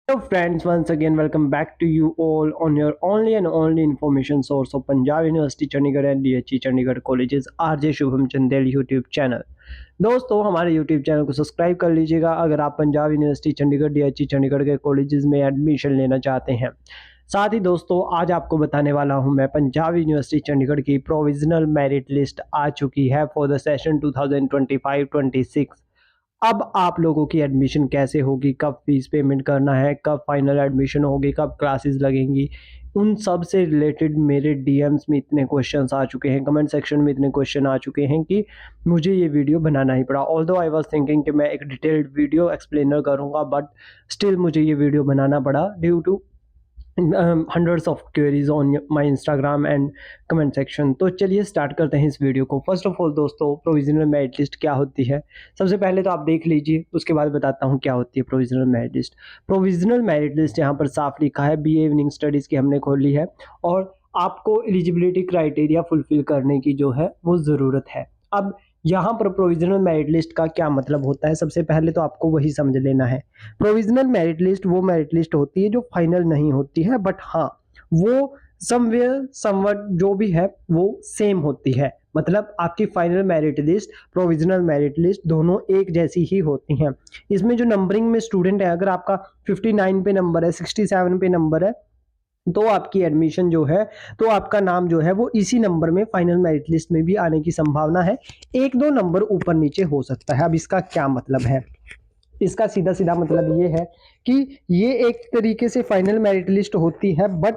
Hello friends, once again welcome back to you all on your only and only information source of Punjab University Chandigarh and DHE Chandigarh Colleges RJ Shubham Chandel YouTube channel. दोस्तों हमारे YouTube channel को subscribe कर लीजिएगा अगर आप Punjab university Chandigarh DHE Chandigarh के colleges में admission लेना चाहते हैं। साथ ही दोस्तों आज आपको बताने वाला हूं मैं पंजाब यूनिवर्सिटी चंडीगढ़ की प्रोविजनल मेरिट लिस्ट आ चुकी है फॉर द सेशन 2025-26। अब आप लोगों की एडमिशन कैसे होगी, कब फीस पेमेंट करना है, कब फाइनल एडमिशन होगी, कब क्लासेस लगेंगी, उन सब से रिलेटेड मेरे डीएम्स में इतने क्वेश्चंस आ चुके हैं, कमेंट सेक्शन में इतने क्वेश्चन आ चुके हैं कि मुझे ये वीडियो बनाना ही पड़ा। ऑल्दो आई वाज थिंकिंग कि मैं एक डिटेल्ड वीडियो एक्सप्लेनर करूँगा, बट स्टिल मुझे ये वीडियो बनाना पड़ा due to hundreds of queries on my Instagram and comment section. तो चलिए स्टार्ट करते हैं इस वीडियो को। फर्स्ट ऑफ ऑल दोस्तों, प्रोविजनल मेरिट लिस्ट क्या होती है सबसे पहले तो आप देख लीजिए, उसके बाद बताता हूँ क्या होती है provisional merit list. Provisional merit list यहाँ पर साफ लिखा है, बीए इवनिंग स्टडीज़ की हमने खोली है और आपको एलिजिबिलिटी क्राइटेरिया फुलफिल करने की जो है वो ज़रूरत है। अब यहाँ पर प्रोविजनल मेरिट लिस्ट का क्या मतलब होता है, सबसे पहले तो आपको वही समझ लेना है। प्रोविजनल मेरिट लिस्ट वो मेरिट लिस्ट होती है जो फाइनल नहीं होती है, बट हाँ वो समवेयर समवट जो भी है वो सेम होती है। मतलब आपकी final merit list provisional merit list दोनों एक जैसी ही होती हैं। इसमें जो नंबरिंग में स्टूडेंट है, अगर आपका 59 पे नंबर है, 67 पे नंबर है, तो आपकी एडमिशन जो है, तो आपका नाम जो है वो इसी नंबर में फाइनल मेरिट लिस्ट में भी आने की संभावना है। एक दो नंबर ऊपर नीचे हो सकता है। अब इसका क्या मतलब है, इसका सीधा सीधा मतलब ये है कि ये एक तरीके से फाइनल मेरिट लिस्ट होती है, बट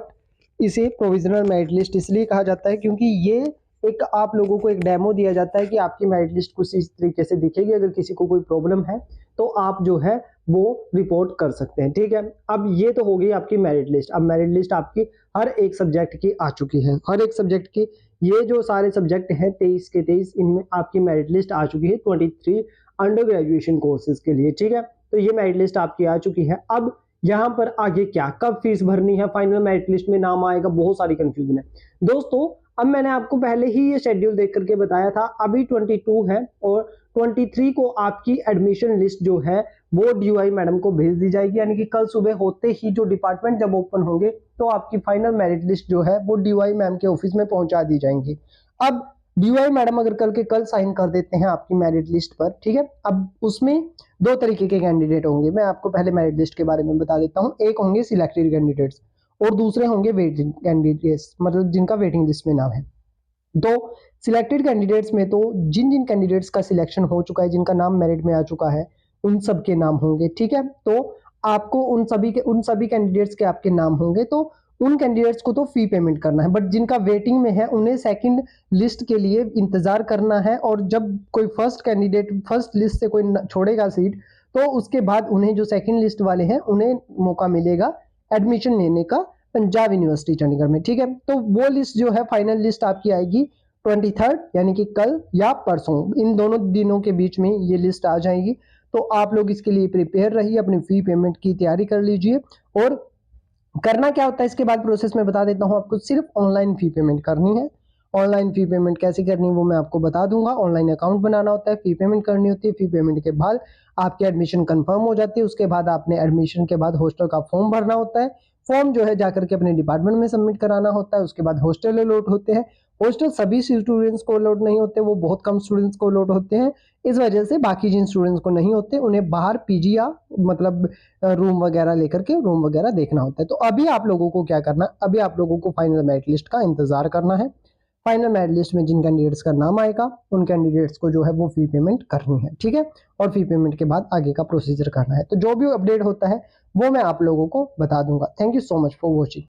इसे प्रोविजनल मेरिट लिस्ट इसलिए कहा जाता है क्योंकि ये एक आप लोगों को एक डेमो दिया जाता है कि आपकी मेरिट लिस्ट कुछ इस तरीके से दिखेगी। अगर किसी को कोई प्रॉब्लम है तो आप जो है वो रिपोर्ट कर सकते हैं, ठीक है। अब ये तो हो गई आपकी मेरिट लिस्ट। अब मेरिट लिस्ट आपकी हर एक सब्जेक्ट की आ चुकी है, हर एक सब्जेक्ट की, ये जो सारे सब्जेक्ट हैं 23 के 23, इनमें आपकी मेरिट लिस्ट आ चुकी है 23 अंडर ग्रेजुएशन कोर्सेज के लिए, ठीक है। तो ये मेरिट लिस्ट आपकी आ चुकी है। अब यहाँ पर आगे क्या, कब फीस भरनी है, फाइनल मेरिट लिस्ट में नाम आएगा, बहुत सारी कंफ्यूजन है दोस्तों। अब मैंने आपको पहले ही ये शेड्यूल देख करके बताया था, अभी 22 है और 23 को आपकी एडमिशन लिस्ट जो है वो डीवाई मैडम को भेज दी जाएगी। यानी कि कल सुबह होते ही जो डिपार्टमेंट जब ओपन होंगे तो आपकी फाइनल मेरिट लिस्ट जो है वो डीवाई मैम के ऑफिस में पहुंचा दी जाएंगी। अब डीवाई मैडम अगर कल के कल साइन कर देते हैं आपकी मेरिट लिस्ट पर, ठीक है। अब उसमें दो तरीके के कैंडिडेट होंगे, मैं आपको पहले मेरिट लिस्ट के बारे में बता देता हूँ। एक होंगे सिलेक्टेड कैंडिडेट्स और दूसरे होंगे वेटिंग कैंडिडेट्स, मतलब जिनका वेटिंग लिस्ट में नाम है। तो सिलेक्टेड कैंडिडेट्स में तो जिन जिन कैंडिडेट्स का सिलेक्शन हो चुका है, जिनका नाम मेरिट में आ चुका है, उन सब के नाम होंगे, ठीक है। तो आपको उन सभी कैंडिडेट्स के आपके नाम होंगे, तो उन कैंडिडेट्स को तो फी पेमेंट करना है, बट जिनका वेटिंग में है उन्हें सेकंड लिस्ट के लिए इंतजार करना है। और जब कोई फर्स्ट कैंडिडेट फर्स्ट लिस्ट से कोई छोड़ेगा सीट, तो उसके बाद उन्हें जो सेकंड लिस्ट वाले हैं उन्हें मौका मिलेगा एडमिशन लेने का पंजाब यूनिवर्सिटी चंडीगढ़ में, ठीक है। तो वो लिस्ट जो है फाइनल लिस्ट आपकी आएगी 23 यानी कि कल या परसों, इन दोनों दिनों के बीच में ये लिस्ट आ जाएगी। तो आप लोग इसके लिए प्रिपेयर रहिए, अपनी फी पेमेंट की तैयारी कर लीजिए। और करना क्या होता है इसके बाद प्रोसेस में बता देता हूँ आपको। सिर्फ ऑनलाइन फी पेमेंट करनी है। ऑनलाइन फी पेमेंट कैसे करनी है वो मैं आपको बता दूंगा। ऑनलाइन अकाउंट बनाना होता है, फी पेमेंट करनी होती है, फी पेमेंट के बाद आपकी एडमिशन कंफर्म हो जाती है। उसके बाद आपने एडमिशन के बाद हॉस्टल का फॉर्म भरना होता है। फॉर्म जो है जाकर के अपने डिपार्टमेंट में सबमिट कराना होता है। उसके बाद हॉस्टल अलॉट होते हैं। हॉस्टल सभी स्टूडेंट्स को अलॉट नहीं होते, वो बहुत कम स्टूडेंट्स को अलॉट होते हैं। इस वजह से बाकी जिन स्टूडेंट्स को नहीं होते उन्हें बाहर पीजी या मतलब रूम वगैरह लेकर के रूम वगैरह देखना होता है। तो अभी आप लोगों को क्या करना है, अभी आप लोगों को फाइनल मेरिट लिस्ट का इंतजार करना है। फाइनल मेरिट लिस्ट में जिन कैंडिडेट्स का नाम आएगा उन कैंडिडेट्स को जो है वो फी पेमेंट करनी है, ठीक है। और फी पेमेंट के बाद आगे का प्रोसीजर करना है। तो जो भी अपडेट होता है वो मैं आप लोगों को बता दूंगा। Thank you so much for watching.